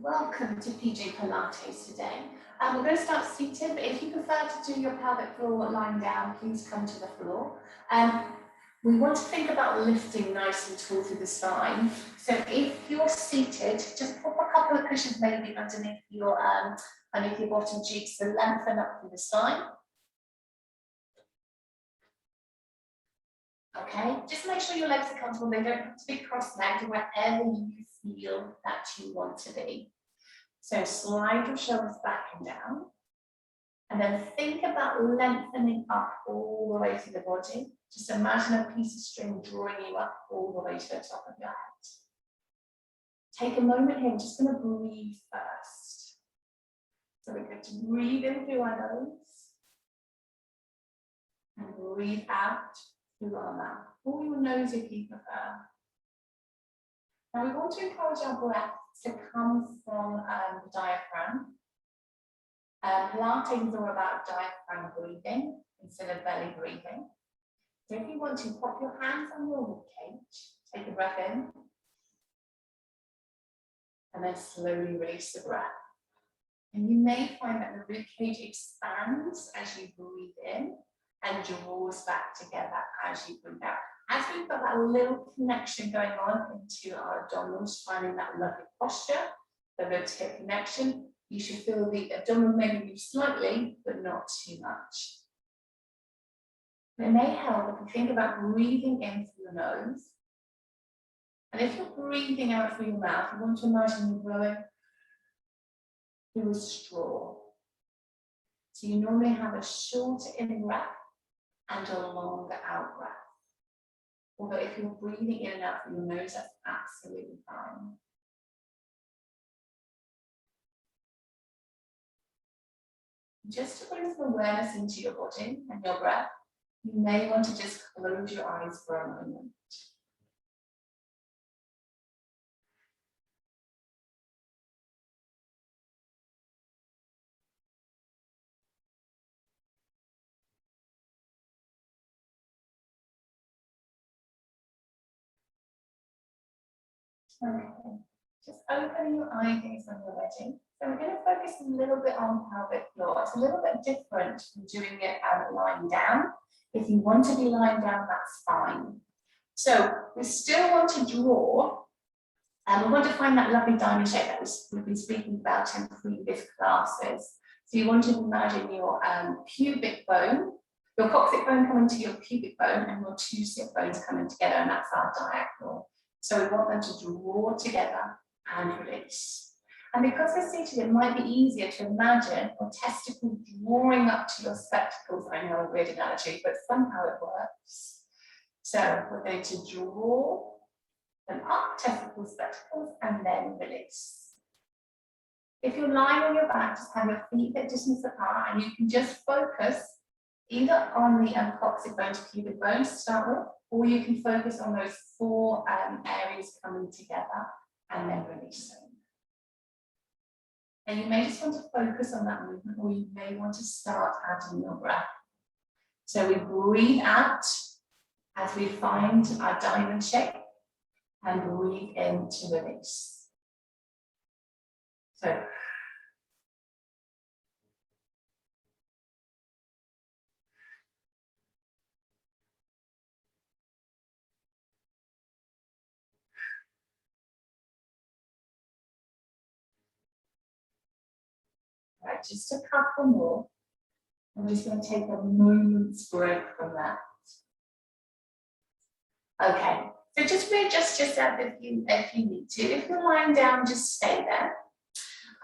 Welcome to PJ Pilates today. We're going to start seated, but if you prefer to do your pelvic floor lying down, please come to the floor. We want to think about lifting nice and tall through the spine. So if you're seated, just pop a couple of cushions maybe underneath your bottom cheeks to lengthen up through the spine. Okay, just make sure your legs are comfortable. They don't have to be cross-legged, wherever you feel that you want to be. So slide your shoulders back and down, and then think about lengthening up all the way through the body. Just imagine a piece of string drawing you up all the way to the top of your head. Take a moment here, we're just going to breathe first. So we're going to breathe in through our nose, and breathe out through our mouth, or your nose if you prefer. Now we want to encourage our breath to come from the diaphragm. Pilates is all about diaphragm breathing instead of belly breathing. So if you want to, pop your hands on your ribcage, take a breath in, and then slowly release the breath. And you may find that the ribcage expands as you breathe in and draws back together as you breathe out. As we've got that little connection going on into our abdominals, finding that lovely posture, the rib-to-hip connection, you should feel the abdominal maybe move slightly, but not too much. It may help if you think about breathing in through your nose. And if you're breathing out through your mouth, you want to imagine you're blowing through a straw. So you normally have a shorter in-breath and a longer out-breath. Although if you're breathing in and out through your nose, that's absolutely fine. Just to bring some awareness into your body and your breath, you may want to just close your eyes for a moment. Okay, just open your eye gaze when you're ready. So we're going to focus a little bit on pelvic floor. It's a little bit different from doing it lying down. If you want to be lying down, that's fine. So we still want to draw, and we want to find that lovely diamond shape that we've been speaking about in previous classes. So you want to imagine your pubic bone, your coccyx bone coming to your pubic bone, and your two sit bones coming together, and that's our diagonal. So we want them to draw together and release. And because we're seated, it might be easier to imagine your testicle drawing up to your spectacles. I know a weird analogy, but somehow it works. So we're going to draw them up, testicles, spectacles, and then release. If you're lying on your back, just have your feet at distance apart, and you can just focus either on the coccyx bone to pubic bone to start with, or you can focus on those four areas coming together and then releasing. And you may just want to focus on that movement, or you may want to start adding your breath. So we breathe out as we find our diamond shape, and breathe in to release. So right, just a couple more. I'm just going to take a moment's break from that. Okay, so just readjust yourself if you need to. If you're lying down, just stay there.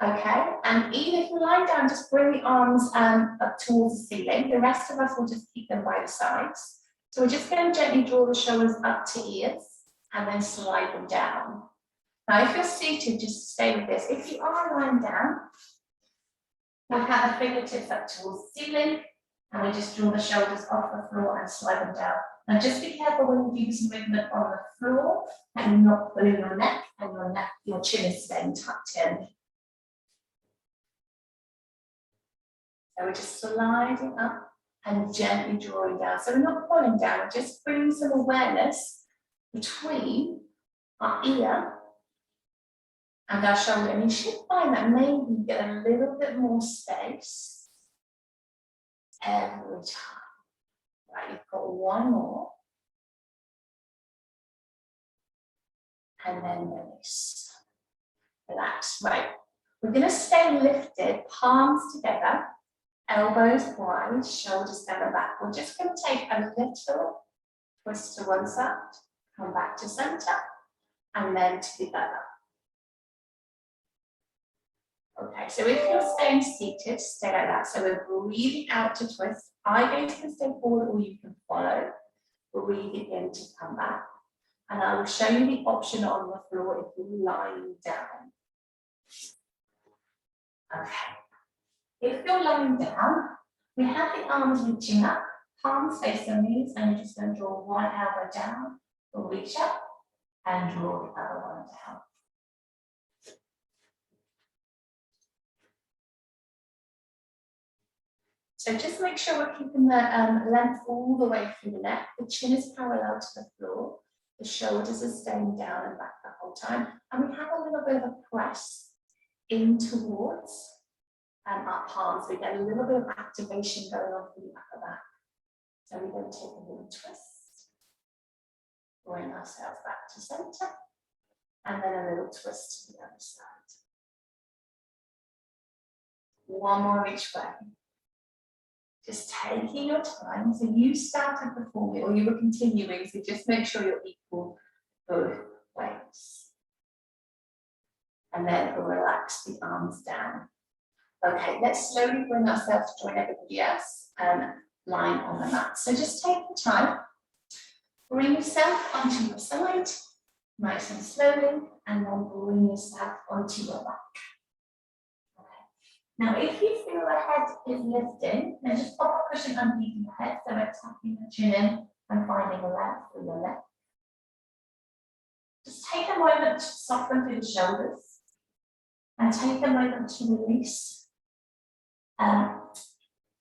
Okay, and even if you're lying down, just bring the arms up towards the ceiling. The rest of us will just keep them by the sides. So we're just going to gently draw the shoulders up to ears and then slide them down. Now, if you're seated, just stay with this. If you are lying down, we'll have the fingertips up towards the ceiling, and we just draw the shoulders off the floor and slide them down. Now just be careful when you do this movement on the floor and you're not pulling your neck, and your chin is staying tucked in. So we're just sliding up and gently drawing down. So we're not pulling down, we're just bringing some awareness between our ear and our shoulder. And you should find that maybe you get a little bit more space every time. Right, you've got one more. And then release. Relax. Right. We're going to stay lifted, palms together, elbows wide, shoulders down and back. We're just going to take a little twist to one side, come back to center, and then to the other. Okay, so if you're staying seated, stay like that. So we're breathing out to twist. Eye gaze can stay forward or you can follow. Breathing in to come back. And I will show you the option on the floor if you're lying down. Okay. If you're lying down, we have the arms reaching up, palms face the knees, and you're just going to draw one elbow down, or reach up, and draw the other one down. So just make sure we're keeping the length all the way through the neck. The chin is parallel to the floor. The shoulders are staying down and back the whole time. And we have a little bit of a press in towards our palms. We get a little bit of activation going on from the upper back. So we're going to take a little twist. Bring ourselves back to center. And then a little twist to the other side. One more each way. Just taking your time. So you started before me, or you were continuing, so just make sure you're equal both ways. And then relax the arms down. Okay, let's slowly bring ourselves to join everybody else and lying on the mat. So just take the time, bring yourself onto your side, nice and slowly, and then bring yourself onto your back. Now, if you feel the head is lifting, then just pop a cushion underneath your head, so we're tapping the chin in and finding a length through your neck. Just take a moment to soften through the shoulders and take a moment to release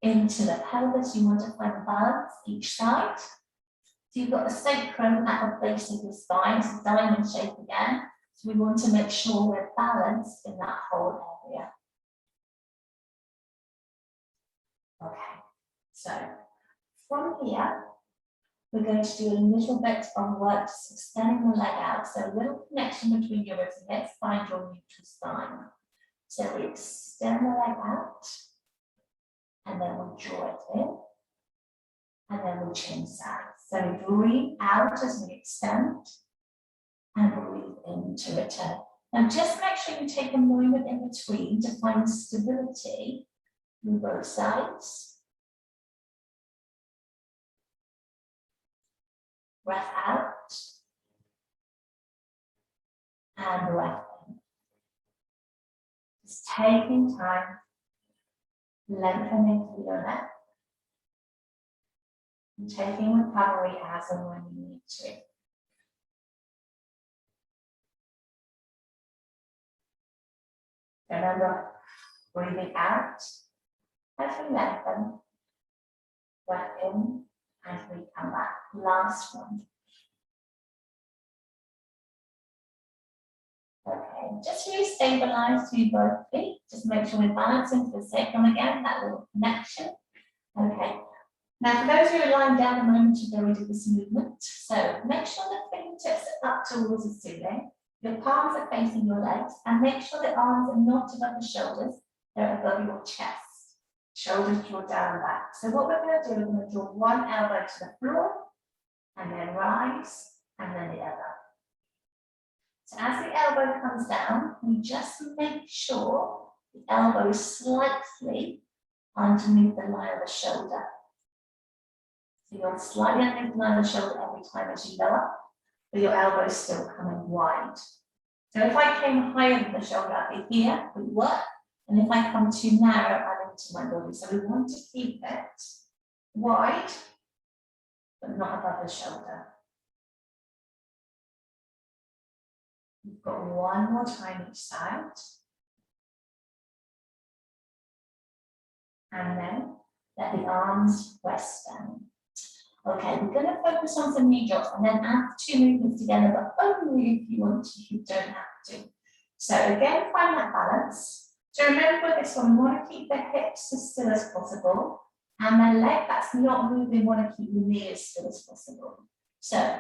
into the pelvis. You want to find balance each side. So you've got the sacrum at the base of your spine, so diamond shape again. So we want to make sure we're balanced in that whole area. Okay, so from here, we're going to do a little bit of work just extending the leg out. So a little connection between your ribs and let's find your neutral spine. So we extend the leg out, and then we draw it in, and then we chin side. So we breathe out as we extend, and breathe in to return. Now just make sure you take a moment in between to find stability on both sides. Breath out and breath in. Just taking time, lengthening through your neck, and taking recovery as and when you need to. Remember, breathing out as we lengthen, breath in as we come back. Last one. Okay, just re-stabilize through both feet. Just make sure we're balancing for the sacrum again, that little connection. Okay, now for those who are lying down a moment ago, we did this movement. So make sure the fingertips are up towards the ceiling. Your palms are facing your legs, and make sure the arms are not above the shoulders, they're above your chest. Shoulders draw down and back. So what we're going to do, we're going to draw one elbow to the floor, and then rise, and then the other. So as the elbow comes down, we just make sure the elbow is slightly underneath the line of the shoulder. So you're slightly underneath the line of the shoulder every time as you lower, but your elbow is still coming wide. So if I came higher than the shoulder, I'd be here, would work. And if I come too narrow, I'm into my body. So we want to keep it wide, but not above the shoulder. We've got one more time each side. And then let the arms rest down. Okay, we're going to focus on some knee drops and then add two movements together, but only if you want to, you don't have to. So again, find that balance. So remember this one, we want to keep the hips as still as possible, and the leg that's not moving, want to keep the knee as still as possible. So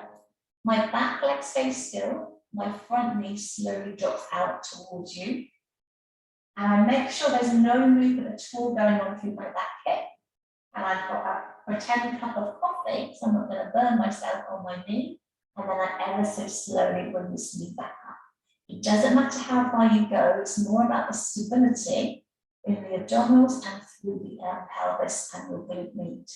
my back leg stays still, my front knee slowly drops out towards you, and I make sure there's no movement at all going on through my back hip. And I've got a pretend cup of coffee, so I'm not going to burn myself on my knee, and then I ever so slowly bring this knee back up. It doesn't matter how far you go, it's more about the stability in the abdominals and through the pelvis and your glute med.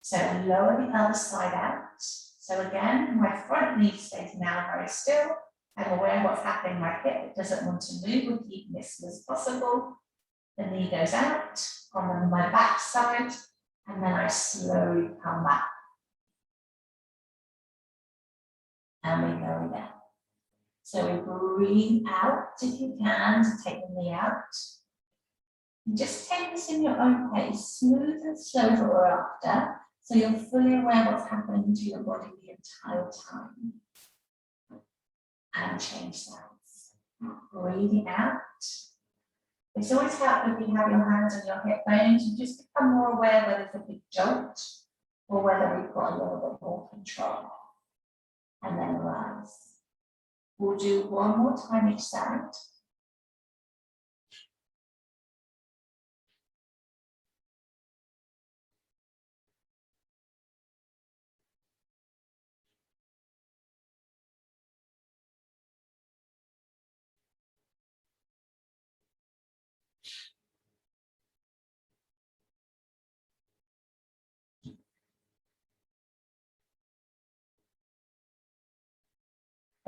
So lower the other side out. So again, my front knee stays now very still. I'm aware of what's happening in my hip. It doesn't want to move. We're keeping this as possible. The knee goes out on my back side, and then I slowly come back. And we go again. So we breathe out if you can to take the knee out. And just take this in your own pace, smooth and slow thereafter, so you're fully aware of what's happening to your body the entire time. And change sides. Breathing out. It's always helpful if you have your hands on your hip bones, you just become more aware whether there's a big jolt or whether we've got a little bit more control. And then rise. We'll do one more time each side.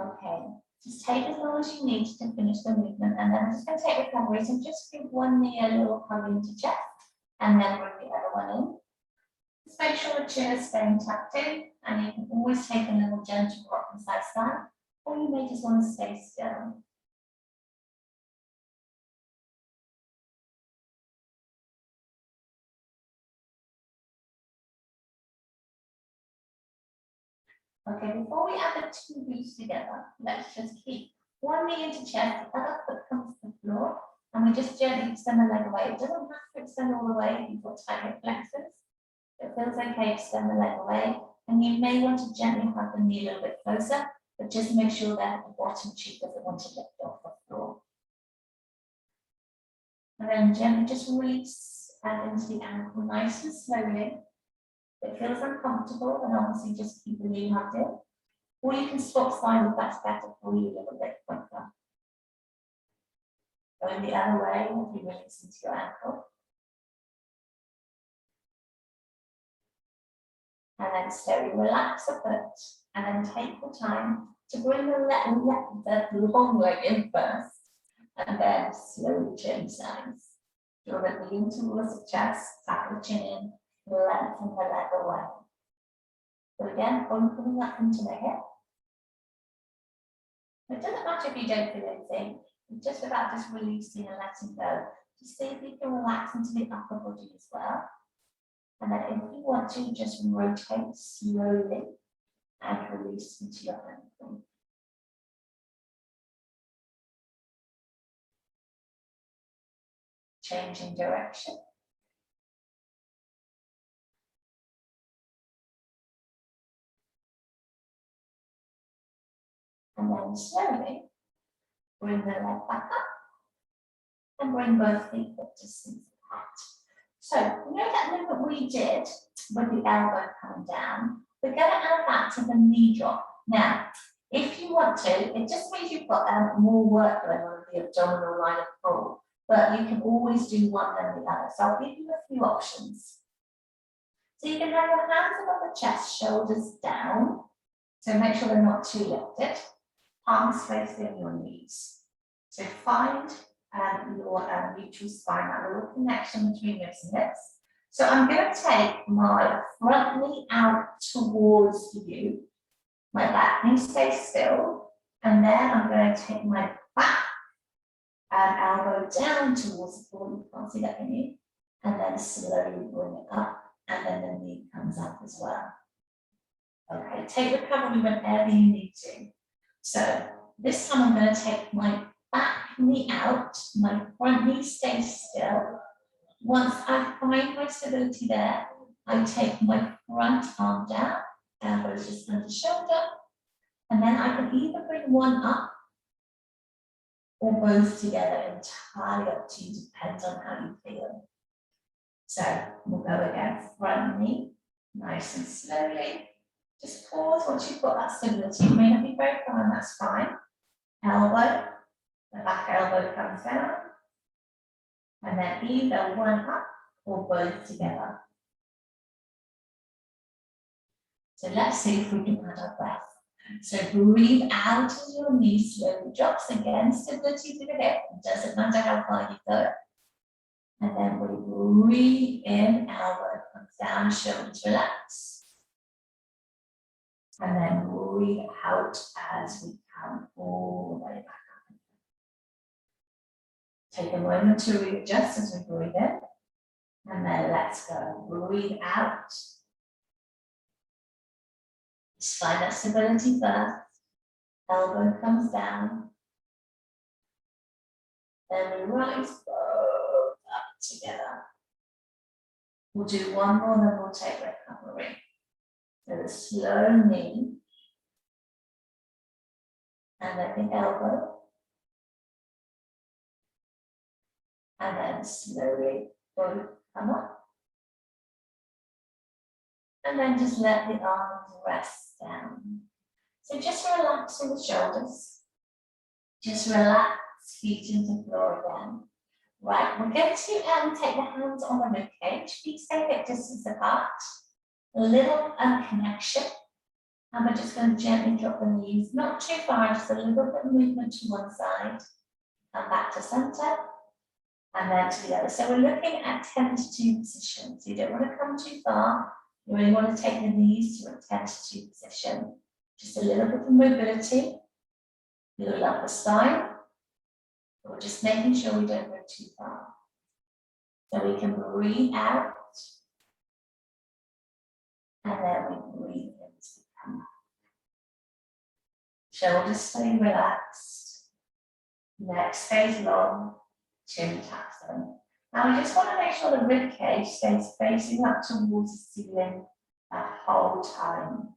Okay, just take as long as you need to finish the movement, and then I'm just going to take recovery. So just give one knee a little hug into chest, and then bring the other one in. Just make sure the chin is staying tucked in, and you can always take a little gentle rock from side to side, or you may just want to stay still. Okay, before we add the two roots together, let's just keep one knee into chest, the other foot comes to the floor, and we just gently extend the leg away. It doesn't have to extend all the way if you've got tight hip flexors. It feels okay to extend the leg away, and you may want to gently hug the knee a little bit closer, but just make sure that the bottom cheek doesn't want to lift off the floor. And then gently just release and into the ankle nice and slowly. If it feels uncomfortable, then obviously just keep the knee hugged in. Or you can swap sides if that's better for you a little bit quicker. Going the other way as you release into your ankle. And then slowly relax the foot, and then take your time to bring the long leg in first, and then slowly change sides. Draw the knee in towards the chest, tap the chin in, lengthen the leg away. So again, opening up into the hip. It doesn't matter if you don't feel anything, it's just about just releasing and letting go. Just see if you can relax into the upper body as well. And then if you want to, just rotate slowly and release into your ankle. Changing direction. And then slowly bring the leg back up and bring both feet up distance apart. So, you know that movement we did with the elbow coming down? We're going to add that to the knee drop. Now, if you want to, it just means you've got more work going on the abdominal line of pull, but you can always do one then the other. So I'll give you a few options. So you can have your hands above the chest, shoulders down. So make sure they're not too lifted. Palms facing your knees. So find your neutral spine, that little connection between ribs and hips. So I'm going to take my front knee out towards you. My back knee stays still. And then I'm going to take my back and elbow down towards the floor. You can't see that, can you? And then slowly bring it up. And then the knee comes up as well. Okay, take recovery whenever you need to. So this time I'm going to take my back knee out, my front knee stays still. Once I find my stability there, I take my front arm down, elbows just under shoulder, and then I can either bring one up or both together, entirely up to you, depends on how you feel. So we'll go again, front knee, nice and slowly. Just pause once you've got that stability. You may not be very firm, that's fine. Elbow, the back elbow comes down, and then either one up or both together. So let's see if we can add our breath. So breathe out as your knee slowly drops again, stability to the hip. It doesn't matter how far you go. And then we breathe in, elbow comes down, shoulders relax. And then breathe out as we come all the way back up. Take a moment to readjust as we breathe in. And then let's go. Breathe out. Just find that stability first. Elbow comes down. Then we rise both up together. We'll do one more, then we'll take recovery. So the slow knee. And then the elbow. And then slowly both come up. And then just let the arms rest down. So just relax in the shoulders. Just relax, feet into the floor again. Right, we're going to take the hands on the ribcage. Feet stay a bit distance apart. A little connection. And we're just going to gently drop the knees, not too far, just a little bit of movement to one side. Come back to center. And then to the other. So we're looking at 10 to 2 position. So you don't want to come too far. You really want to take the knees to a 10 to 2 position. Just a little bit of mobility. Build up the spine. But we're just making sure we don't go too far. So we can breathe out. And then we breathe in as we come back. Shoulders stay relaxed. Neck stays long. Chin taps in. Now we just want to make sure the rib cage stays facing up towards the ceiling that whole time.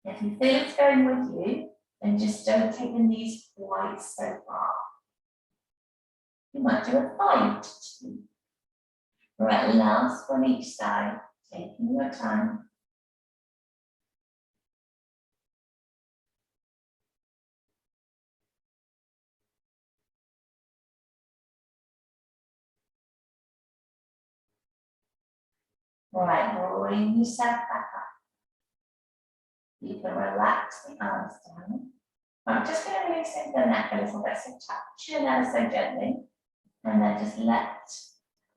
If you feel it's going with you, then just don't take the knees quite so far. You might do a 5 to 2. Right, last one each side, taking your time. Right, bring yourself back up. You can relax the arms down. I'm just going to loosen the neck a little bit, so touch your nose so gently, and then just let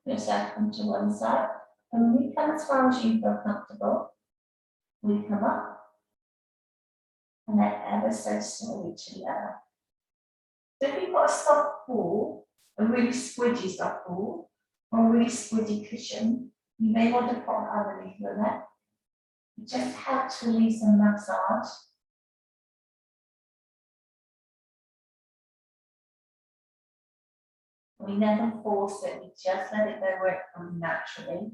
yourself come to one side. And when we come as far as you feel comfortable, we come up, and then ever so slowly to the other. So if you've got a soft ball, a really squidgy soft ball, or a really squidgy cushion, you may want to put underneath your neck. It just helps release and massage. We never force it, we just let it go where it comes naturally.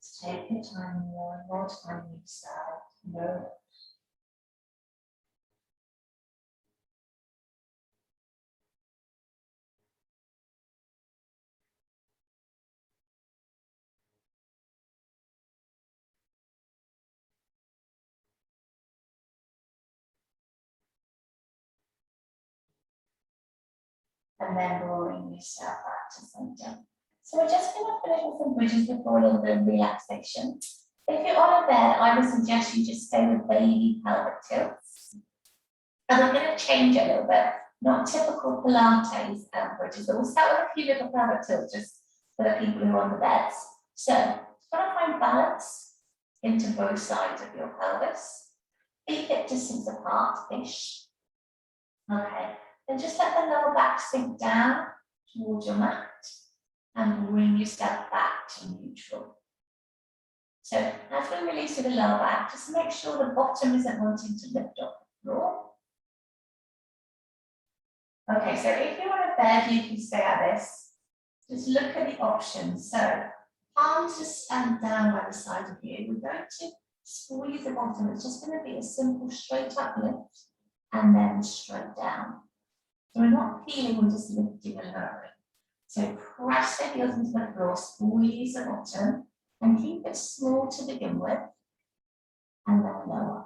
Just take your time, more time each side. No. And then rolling yourself back to center. So we're just going to finish with some bridges before a little bit of relaxation. If you're on a bed, I would suggest you just stay with baby pelvic tilts. And I'm going to change it a little bit, not typical Pilates bridges, but we'll start with a few little pelvic tilts just for the people who are on the beds. So, just want to find balance into both sides of your pelvis. Feet hip distance apart-ish. Okay. Then just let the lower back sink down towards your mat and bring yourself back to neutral. So as we release to the lower back, just make sure the bottom isn't wanting to lift off the floor. Okay, so if you're on a bed, you can stay at this. Just look at the options. So palms just stand down by the side of you. We're going to squeeze the bottom. It's just going to be a simple straight up lift and then straight down. So we're not peeling, we're just lifting and lowering. So press the heels into the floor, squeeze the bottom, and keep it small to begin with, and then lower.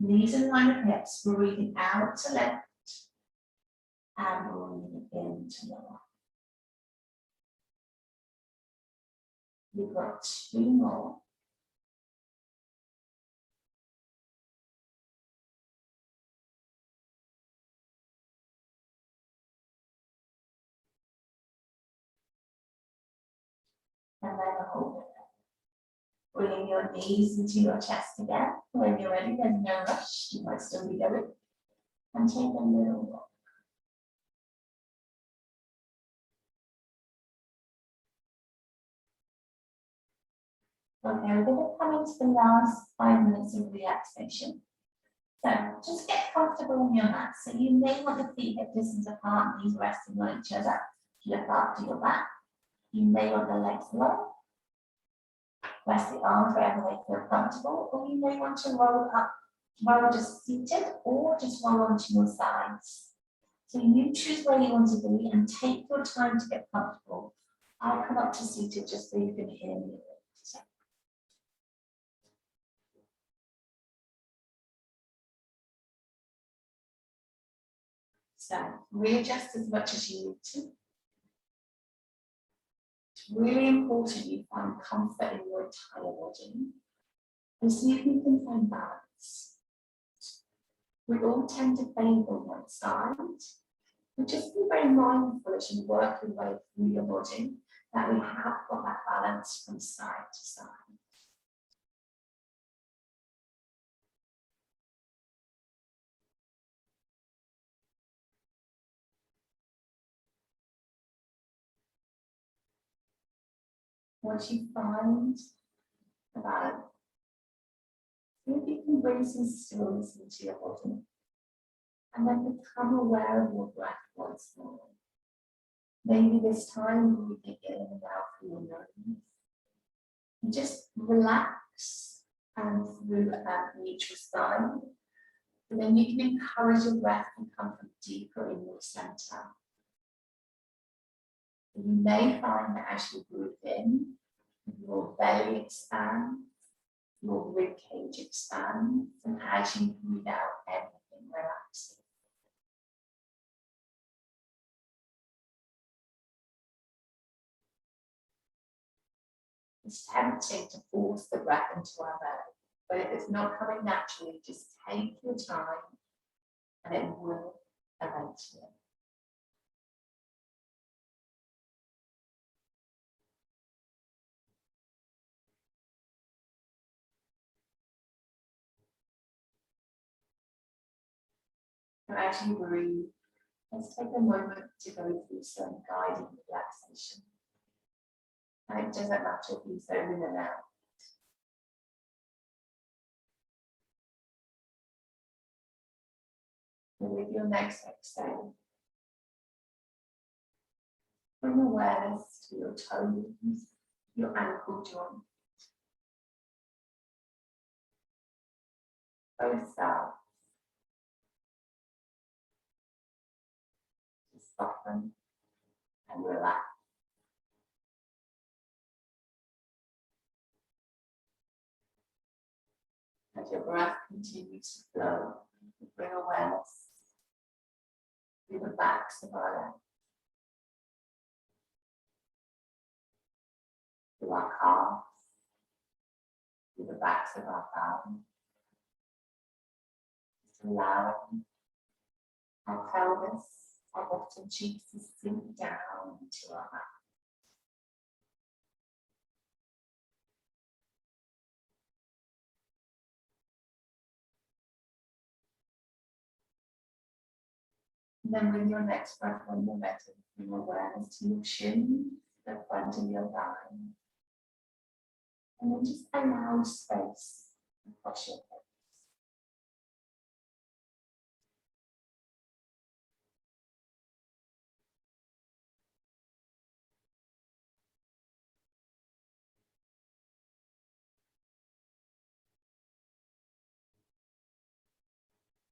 Knees in line with hips, breathing out to lift, and breathing in to lower. We've got 2 more. And then hold it. Bringing your knees into your chest again. When you're ready, there's no rush. You might still be going. And take a little walk. Okay, we're going to come into the last 5 minutes of relaxation. So just get comfortable on your mat. So you may want the feet hip distance apart, knees resting on each other to look after your back. You may want the legs low. Rest the arms wherever they feel comfortable, or you may want to roll up while just seated, or just roll onto your sides. So you choose where you want to be and take your time to get comfortable. I'll come up to seated just so you can hear me. So readjust as much as you need to. It's really important you find comfort in your entire body and see if you can find balance. We all tend to favor one side, but just be very mindful as you work your way through your body that we have got that balance from side to side. What you find about it, see if you can bring some stillness into your body and then become aware of your breath once more. Maybe this time you breathe in and out through your nose. And just relax and through and neutral spine. And then you can encourage your breath to come from deeper in your center. And you may find that as you breathe in, your belly expands, your rib cage expands, and as you breathe out, everything relaxes. It's tempting to force the breath into our belly, but if it's not coming naturally, just take your time and it will eventually. And as you breathe, let's take a moment to go through some guided relaxation. And it doesn't matter if you zone in and out. And with your next exhale, bring awareness to your toes, your ankle joint, both sides. Just soften and relax. As your breath continues to flow, bring awareness to the backs of our legs, to our calves, to the backs of our thighs. Just allowing our pelvis, our bottom cheeks to sink down into our back. And then with your next breath, when you're ready, bring awareness to your shin, the front of your thigh. And then just allow space across your hips.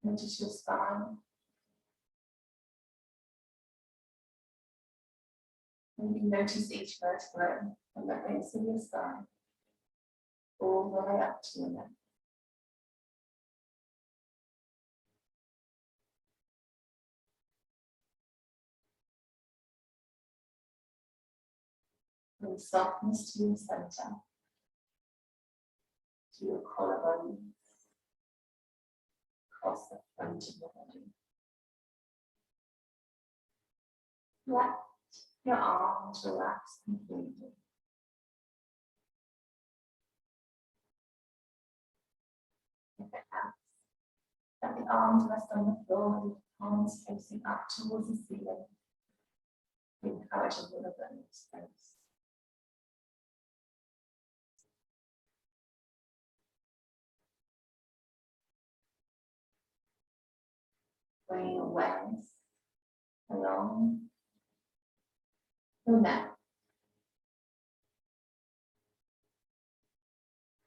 Notice your spine. Maybe notice each vertebra from the base of your spine all the way up to your neck. Bring softness to your center, to your collarbone, across the front of your body. Let your arms relax completely. If it helps, let the arms rest on the floor with the palms facing up towards the ceiling. Encourage a little bit of space. Bring awareness along your neck.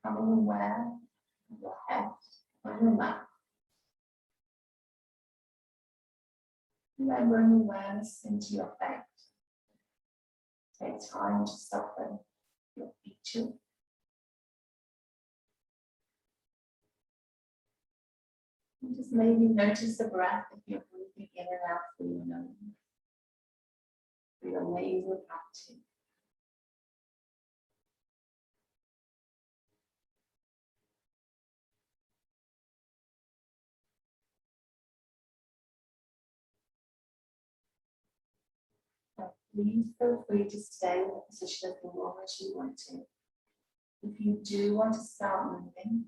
Becoming aware of your head and your mouth. And then bring awareness into your face. Take time to soften your features. And just maybe notice the breath if you're breathing in and out through your nose, through your nasal cavity. Please feel free to stay in the position as long as you want to. If you do want to start moving,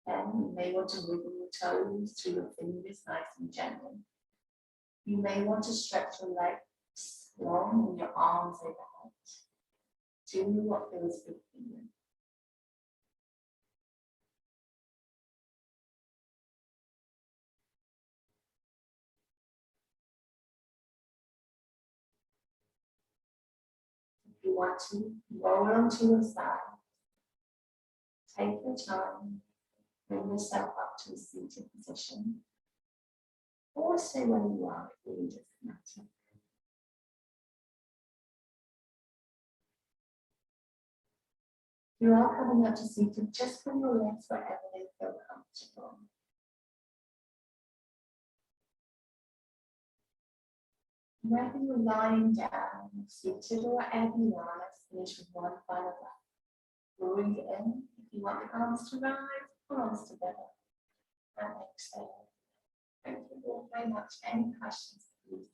then you may want to wiggle your toes through your fingers nice and gently. You may want to stretch your legs long and your arms overhead. Do what feels good for you. If you want to, roll onto your side. Take your time, bring yourself up to a seated position. Or stay where you are, it really doesn't matter. You are coming up to seated, just bring your legs wherever they feel comfortable. Whether you're lying down, seated, or wherever you are, let's finish with one final breath. Breathe in if you want the arms to rise, arms together. And exhale. Thank you all very much. Any questions, please